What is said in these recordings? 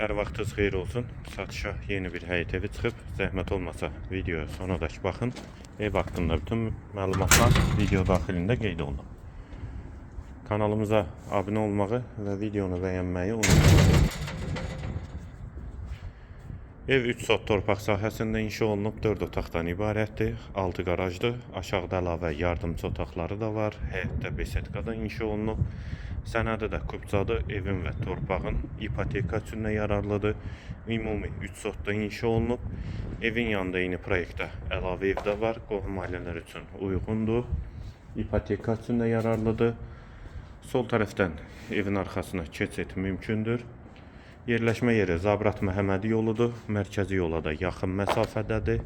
Hər vaxtınız xeyir olsun. Satışa yeni bir həyət evi çıxıb. Zəhmət olmasa videoya sonadək baxın. Ev haqqında bütün məlumatlar video daxilində qeyd olunub. Kanalımıza abunə olmağı və videonu bəyənməyi unutmayın. Ev 3 sot torpaq sahəsində inşa olunub, 4 otaqdan ibarətdir, 6 qarajdır, aşağıda əlavə yardımçı otaqları da var, həyətdə besetkada inşa olunub, sənədi də kupçadır, evin və torpağın ipoteka üçün də yararlıdır, ümumi 3 sotda inşa olunub, evin yanında eyni proyektdə əlavə ev də var, qohum ailələr üçün uyğundur, ipoteka üçün də yararlıdır, sol tərəfdən evin arxasına keçid mümkündür. Yerləşmə yeri Zabrat Məhəmmədi yoludur, mərkəzi yola da yaxın məsafədədir.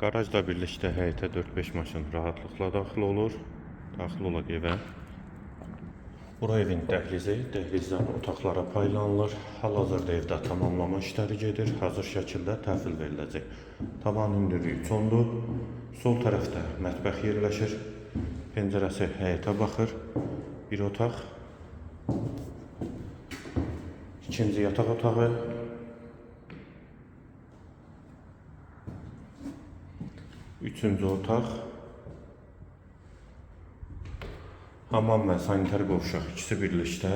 Qarajla birlikdə həyətə 4-5 maşın rahatlıqla daxil olur. Daxil olaq evə. Bura evin dəhlizi, dəhlizdən otaqlara paylanılır. Hal-hazırda evdə tamamlama işləri gedir, hazır şəkildə təhvil veriləcək. Tavan hündürlüyü 3 ondur. Sol tərəfdə mətbəx yerləşir. Pəncərəsi həyətə baxır. Bir otaq. İkinci yataq otağı. Üçüncü otaq. Hamam və sanitar qovşaq ikisi birlikdə.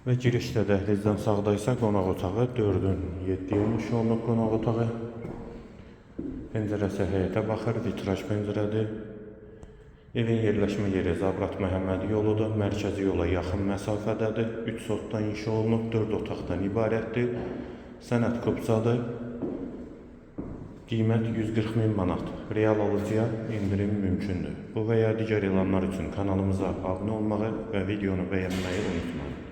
Və girişdə dəhlizdən sağda isə qonaq otağı 4-ün 7-yə inşa olunub qonaq otağı. Pəncərəsi həyətə baxır, vitraj pəncərədir. Evin yerləşmə yeri Zabrat Məhəmmədi yoludur, mərkəzi yola yaxın məsafədədir, 3 sotdan inşa olunub, 4 otaqdan ibarətdir, sənəd kupçadır, qiymət 140.000 manat, real alıcıya indirim mümkündür. Bu və ya digər elanlar üçün kanalımıza abunə olmağı və videonu bəyənməyi unutmayın.